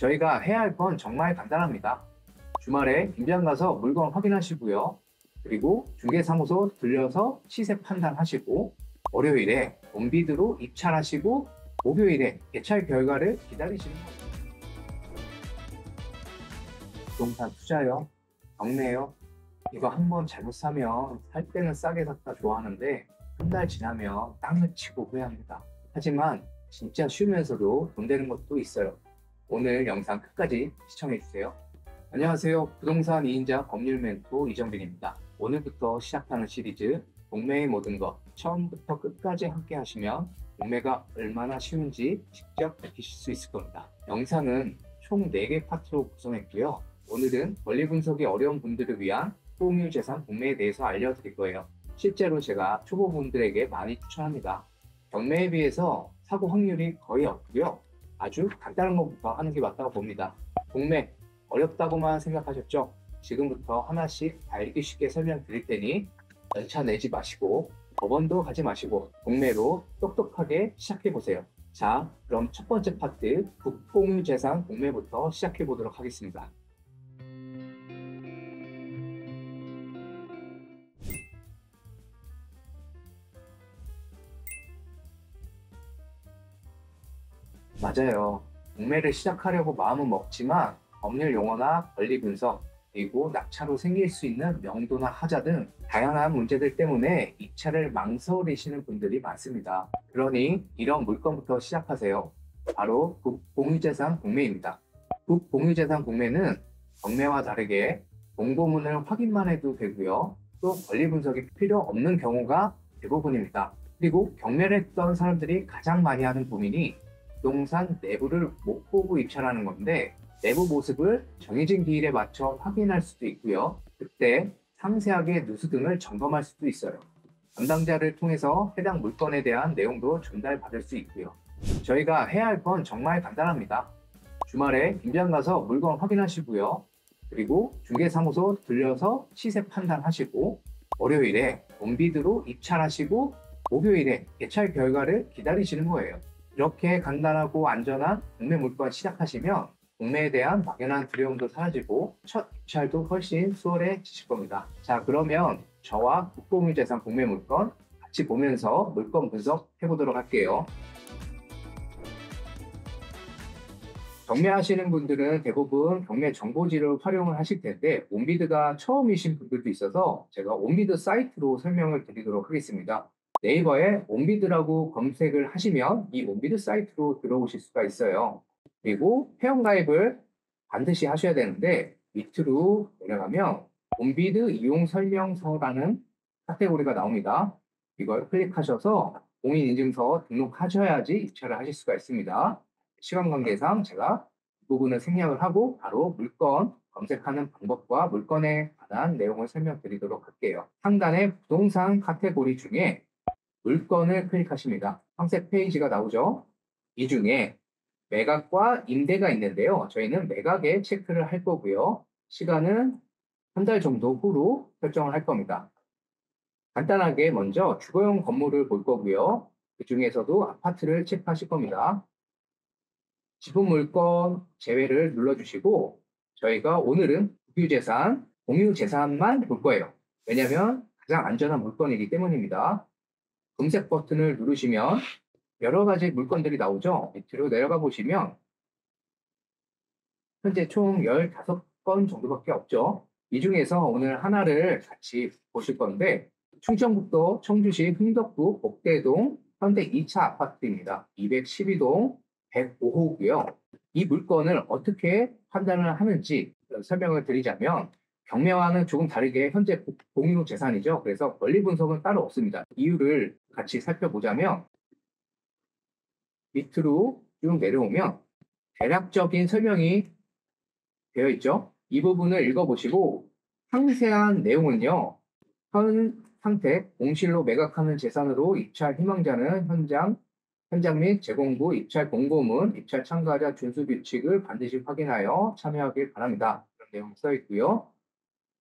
저희가 해야 할 건 정말 간단합니다. 주말에 김장 가서 물건 확인하시고요. 그리고 중개사무소 들려서 시세 판단하시고, 월요일에 본비드로 입찰하시고, 목요일에 개찰 결과를 기다리시는 거예요. 부동산 투자요? 경매요? 이거 한번 잘못 사면 살 때는 싸게 샀다 좋아하는데 한 달 지나면 땅을 치고 후회합니다. 하지만 진짜 쉬우면서도 돈 되는 것도 있어요. 오늘 영상 끝까지 시청해주세요. 안녕하세요. 부동산 2인자 법률 멘토 이정빈입니다. 오늘부터 시작하는 시리즈 동매의 모든 것, 처음부터 끝까지 함께 하시면 동매가 얼마나 쉬운지 직접 느끼실 수 있을 겁니다. 영상은 총 4개 파트로 구성했고요. 오늘은 권리 분석이 어려운 분들을 위한 소유물 재산 동매에 대해서 알려드릴 거예요. 실제로 제가 초보분들에게 많이 추천합니다. 경매에 비해서 사고 확률이 거의 없고요. 아주 간단한 것부터 하는 게 맞다고 봅니다. 동매 어렵다고만 생각하셨죠? 지금부터 하나씩 알기 쉽게 설명드릴 테니 열차 내지 마시고 법원도 가지 마시고 동매로 똑똑하게 시작해보세요. 자, 그럼 첫 번째 파트 국공유재산 동매부터 시작해 보도록 하겠습니다. 맞아요. 동매를 시작하려고 마음은 먹지만 법률 용어나 권리 분석, 그리고 낙차로 생길 수 있는 명도나 하자 등 다양한 문제들 때문에 입찰을 망설이시는 분들이 많습니다. 그러니 이런 물건부터 시작하세요. 바로 국공유재산 공매입니다. 국공유재산 공매는 경매와 다르게 공고문을 확인만 해도 되고요. 또 권리 분석이 필요 없는 경우가 대부분입니다. 그리고 경매를 했던 사람들이 가장 많이 하는 고민이 부동산 내부를 못 보고 입찰하는 건데, 내부 모습을 정해진 기일에 맞춰 확인할 수도 있고요. 그때 상세하게 누수 등을 점검할 수도 있어요. 담당자를 통해서 해당 물건에 대한 내용도 전달받을 수 있고요. 저희가 해야 할 건 정말 간단합니다. 주말에 김장 가서 물건 확인하시고요. 그리고 중개사무소 들려서 시세 판단하시고, 월요일에 본비드로 입찰하시고, 목요일에 개찰 결과를 기다리시는 거예요. 이렇게 간단하고 안전한 동매 물건 시작하시면 동매에 대한 막연한 두려움도 사라지고 첫 입찰도 훨씬 수월해지실 겁니다. 자, 그러면 저와 국공유재산 동매 물건 같이 보면서 물건 분석해 보도록 할게요. 경매하시는 분들은 대부분 경매 정보지를 활용을 하실 텐데 온비드가 처음이신 분들도 있어서 제가 온비드 사이트로 설명을 드리도록 하겠습니다. 네이버에 온비드라고 검색을 하시면 이 온비드 사이트로 들어오실 수가 있어요. 그리고 회원가입을 반드시 하셔야 되는데 밑으로 내려가면 온비드 이용 설명서라는 카테고리가 나옵니다. 이걸 클릭하셔서 공인인증서 등록하셔야지 입찰을 하실 수가 있습니다. 시간 관계상 제가 이 부분을 생략을 하고 바로 물건 검색하는 방법과 물건에 관한 내용을 설명드리도록 할게요. 상단에 부동산 카테고리 중에 물건을 클릭하십니다. 황색 페이지가 나오죠. 이 중에 매각과 임대가 있는데요. 저희는 매각에 체크를 할 거고요. 시간은 한 달 정도 후로 설정을 할 겁니다. 간단하게 먼저 주거용 건물을 볼 거고요. 그 중에서도 아파트를 체크하실 겁니다. 지분 물건 제외를 눌러주시고 저희가 오늘은 국유재산, 공유재산만 볼 거예요. 왜냐하면 가장 안전한 물건이기 때문입니다. 검색 버튼을 누르시면 여러 가지 물건들이 나오죠. 밑으로 내려가 보시면 현재 총 15건 정도밖에 없죠. 이 중에서 오늘 하나를 같이 보실 건데 충청북도 청주시 흥덕구 복대동 현대 2차 아파트입니다. 212동 105호고요. 이 물건을 어떻게 판단을 하는지 설명을 드리자면 경매와는 조금 다르게 현재 공유 재산이죠. 그래서 권리 분석은 따로 없습니다. 이유를 같이 살펴보자면 밑으로 쭉 내려오면 대략적인 설명이 되어 있죠. 이 부분을 읽어보시고 상세한 내용은요. 현 상태 공실로 매각하는 재산으로 입찰 희망자는 현장 및 제공부 입찰 공고문, 입찰 참가자 준수 규칙을 반드시 확인하여 참여하길 바랍니다. 그런 내용이 써 있고요.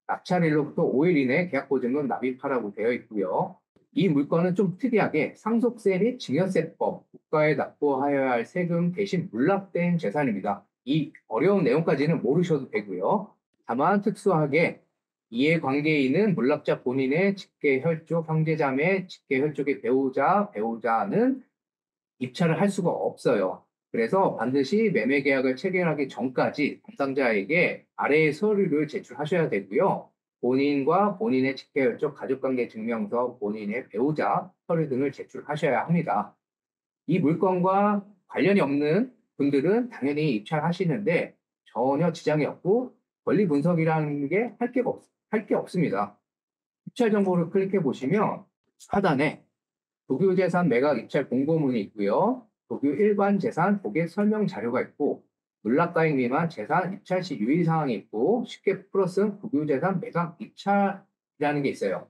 낙찰일로부터 5일 이내 계약보증금 납입하라고 되어 있고요. 이 물건은 좀 특이하게 상속세 및 증여세법, 국가에 납부하여야 할 세금 대신 물납된 재산입니다. 이 어려운 내용까지는 모르셔도 되고요. 다만 특수하게 이해관계인은 물납자 본인의 직계혈족, 형제자매, 직계혈족의 배우자, 배우자는 입찰을 할 수가 없어요. 그래서 반드시 매매 계약을 체결하기 전까지 담당자에게 아래의 서류를 제출하셔야 되고요. 본인과 본인의 직계혈족, 가족관계 증명서, 본인의 배우자 서류 등을 제출하셔야 합니다. 이 물건과 관련이 없는 분들은 당연히 입찰하시는데 전혀 지장이 없고 권리 분석이라는 게 할 게 없습니다. 입찰 정보를 클릭해 보시면 하단에 국유재산 매각 입찰 공고문이 있고요. 국유 일반 재산 고객 설명 자료가 있고 물납가액 미만 재산 입찰 시 유의사항이 있고 쉽게 플러스 국유재산 매각 입찰이라는 게 있어요.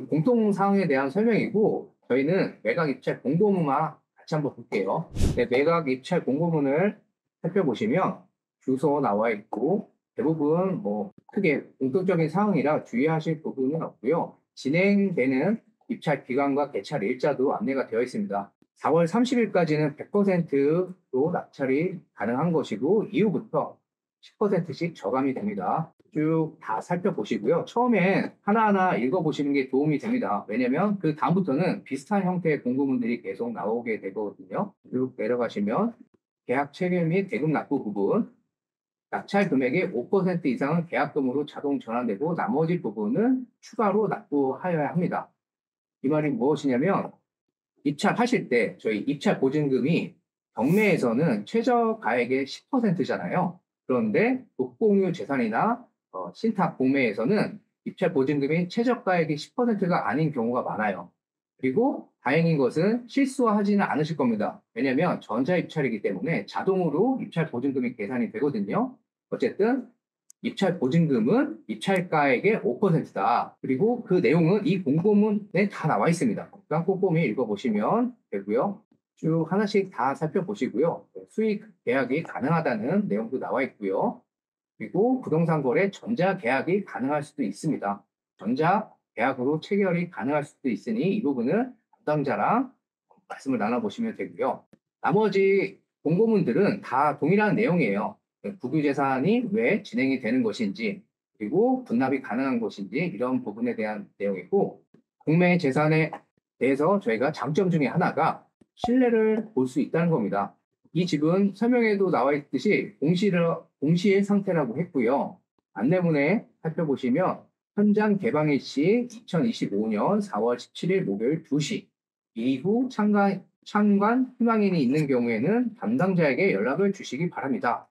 공통사항에 대한 설명이고 저희는 매각 입찰 공고문만 같이 한번 볼게요. 네, 매각 입찰 공고문을 살펴보시면 주소 나와 있고 대부분 크게 공통적인 사항이라 주의하실 부분은 없고요. 진행되는 입찰 기간과 개찰 일자도 안내가 되어 있습니다. 4월 30일까지는 100%로 낙찰이 가능한 것이고 이후부터 10%씩 저감이 됩니다. 쭉 다 살펴보시고요. 처음에 하나하나 읽어보시는 게 도움이 됩니다. 왜냐면 그 다음부터는 비슷한 형태의 공고문들이 계속 나오게 되거든요. 쭉 내려가시면 계약 체결 및 대금 납부 부분, 낙찰 금액의 5% 이상은 계약금으로 자동 전환되고 나머지 부분은 추가로 납부하여야 합니다. 이 말이 무엇이냐면 입찰하실 때 저희 입찰 보증금이 경매에서는 최저가액의 10%잖아요. 그런데 국공유 재산이나 신탁 공매에서는 입찰 보증금이 최저가액이 10%가 아닌 경우가 많아요. 그리고 다행인 것은 실수하지는 않으실 겁니다. 왜냐하면 전자입찰이기 때문에 자동으로 입찰 보증금이 계산이 되거든요. 어쨌든 입찰 보증금은 입찰가액의 5%다. 그리고 그 내용은 이 공고문에 다 나와 있습니다. 그러니까 꼼꼼히 읽어보시면 되고요. 쭉 하나씩 다 살펴보시고요. 수익 계약이 가능하다는 내용도 나와 있고요. 그리고 부동산 거래 전자 계약이 가능할 수도 있습니다. 전자 계약으로 체결이 가능할 수도 있으니 이 부분은 담당자랑 말씀을 나눠보시면 되고요. 나머지 공고문들은 다 동일한 내용이에요. 국유재산이 왜 진행이 되는 것인지 그리고 분납이 가능한 것인지 이런 부분에 대한 내용이고 공매 재산에 대해서 저희가 장점 중에 하나가 신뢰를 볼 수 있다는 겁니다. 이 집은 설명에도 나와 있듯이 공시의 상태라고 했고요. 안내문에 살펴보시면 현장 개방일 시 2025년 4월 17일 목요일 2시 이후 참관 희망인이 있는 경우에는 담당자에게 연락을 주시기 바랍니다.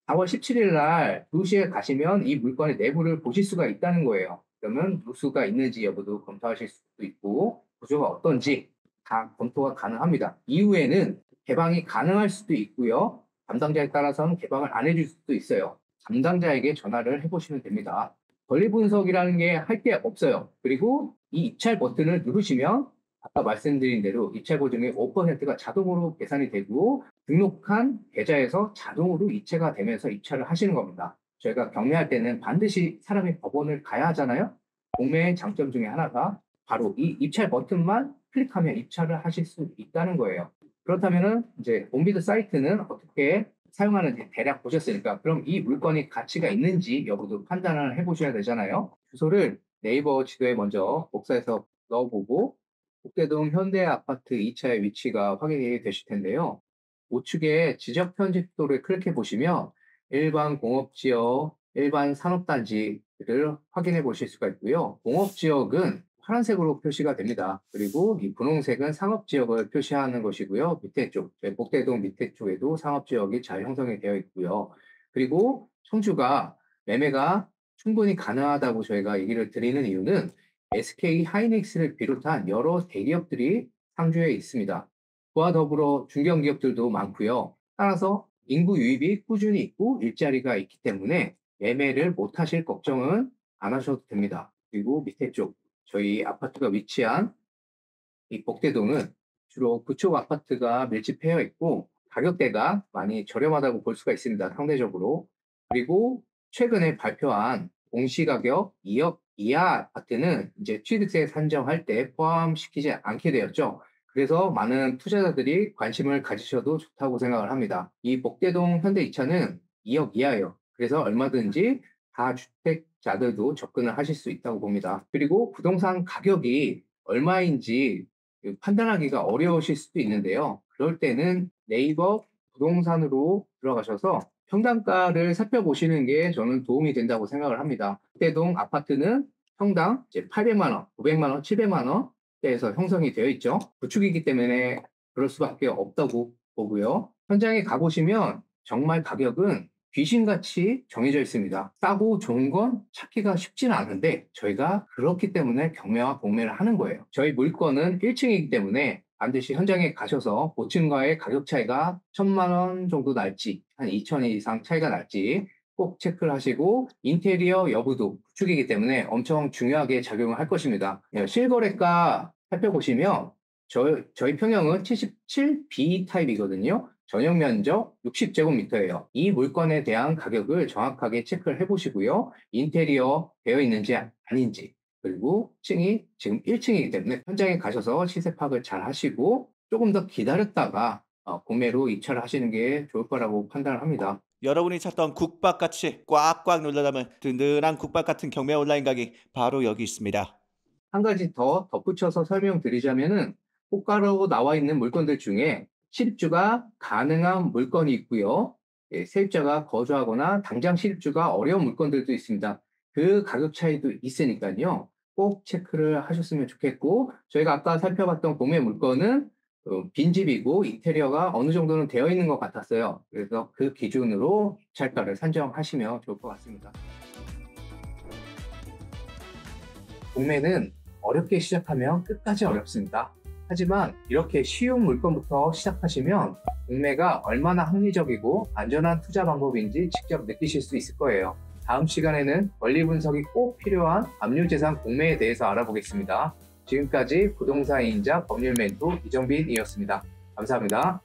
4월 17일 날 2시에 가시면 이 물건의 내부를 보실 수가 있다는 거예요. 그러면 누수가 있는지 여부도 검토하실 수도 있고 구조가 어떤지 다 검토가 가능합니다. 이후에는 개방이 가능할 수도 있고요. 담당자에 따라서는 개방을 안 해줄 수도 있어요. 담당자에게 전화를 해보시면 됩니다. 권리 분석이라는 게 할 게 없어요. 그리고 이 입찰 버튼을 누르시면 아까 말씀드린 대로 입찰 보증의 5%가 자동으로 계산이 되고 등록한 계좌에서 자동으로 이체가 되면서 입찰을 하시는 겁니다. 저희가 경매할 때는 반드시 사람이 법원을 가야 하잖아요. 공매의 장점 중에 하나가 바로 이 입찰 버튼만 클릭하면 입찰을 하실 수 있다는 거예요. 그렇다면은 이제 온비드 사이트는 어떻게 사용하는지 대략 보셨으니까 그럼 이 물건이 가치가 있는지 여부도 판단을 해보셔야 되잖아요. 주소를 네이버 지도에 먼저 복사해서 넣어보고 북대동 현대아파트 2차의 위치가 확인이 되실 텐데요. 우측에 지적 편집도를 클릭해 보시면 일반 공업지역, 일반 산업단지를 확인해 보실 수가 있고요. 공업지역은 파란색으로 표시가 됩니다. 그리고 이 분홍색은 상업지역을 표시하는 것이고요. 밑에 쪽, 복대동 밑에 쪽에도 상업지역이 잘 형성이 되어 있고요. 그리고 청주가 매매가 충분히 가능하다고 저희가 얘기를 드리는 이유는 SK 하이닉스를 비롯한 여러 대기업들이 상주에 있습니다. 그와 더불어 중견기업들도 많고요. 따라서 인구 유입이 꾸준히 있고 일자리가 있기 때문에 매매를 못 하실 걱정은 안 하셔도 됩니다. 그리고 밑에 쪽 저희 아파트가 위치한 이 복대동은 주로 구축 아파트가 밀집되어 있고 가격대가 많이 저렴하다고 볼 수가 있습니다. 상대적으로. 그리고 최근에 발표한 공시가격 2억 이하 아파트는 이제 취득세 산정할 때 포함시키지 않게 되었죠. 그래서 많은 투자자들이 관심을 가지셔도 좋다고 생각을 합니다. 이 복대동 현대이차는 2억 이하예요. 그래서 얼마든지 다주택자들도 접근을 하실 수 있다고 봅니다. 그리고 부동산 가격이 얼마인지 판단하기가 어려우실 수도 있는데요. 그럴 때는 네이버 부동산으로 들어가셔서 평당가를 살펴보시는 게 저는 도움이 된다고 생각을 합니다. 복대동 아파트는 평당 이제 800만 원, 900만 원, 700만 원 대에서 형성이 되어 있죠. 구축이기 때문에 그럴 수밖에 없다고 보고요. 현장에 가보시면 정말 가격은 귀신같이 정해져 있습니다. 싸고 좋은 건 찾기가 쉽지는 않은데 저희가 그렇기 때문에 경매와 공매를 하는 거예요. 저희 물건은 1층이기 때문에 반드시 현장에 가셔서 고층과의 가격 차이가 1,000만 원 정도 날지 한 2,000원 이상 차이가 날지 꼭 체크를 하시고 인테리어 여부도 구축이기 때문에 엄청 중요하게 작용을 할 것입니다. 실거래가 살펴보시면 저희 평형은 77B 타입이거든요. 전용 면적 60제곱미터예요. 이 물건에 대한 가격을 정확하게 체크를 해보시고요. 인테리어 되어 있는지 아닌지 그리고 층이 지금 1층이기 때문에 현장에 가셔서 시세 파악을 잘 하시고 조금 더 기다렸다가 구매로 입찰을 하시는 게 좋을 거라고 판단을 합니다. 여러분이 찾던 국밥같이 꽉꽉 눌러 담은 든든한 국밥 같은 경매 온라인 가격 바로 여기 있습니다. 한 가지 더 덧붙여서 설명드리자면은 호가로 나와 있는 물건들 중에 실입주가 가능한 물건이 있고요. 세입자가 거주하거나 당장 실입주가 어려운 물건들도 있습니다. 그 가격 차이도 있으니까요. 꼭 체크를 하셨으면 좋겠고 저희가 아까 살펴봤던 공매 물건은 빈집이고 인테리어가 어느 정도는 되어 있는 것 같았어요. 그래서 그 기준으로 입찰가를 산정하시면 좋을 것 같습니다. 공매는 어렵게 시작하면 끝까지 어렵습니다. 하지만 이렇게 쉬운 물건부터 시작하시면 공매가 얼마나 합리적이고 안전한 투자 방법인지 직접 느끼실 수 있을 거예요. 다음 시간에는 권리 분석이 꼭 필요한 압류재산 공매에 대해서 알아보겠습니다. 지금까지 부동산인자 법률 멘토 이정빈이었습니다. 감사합니다.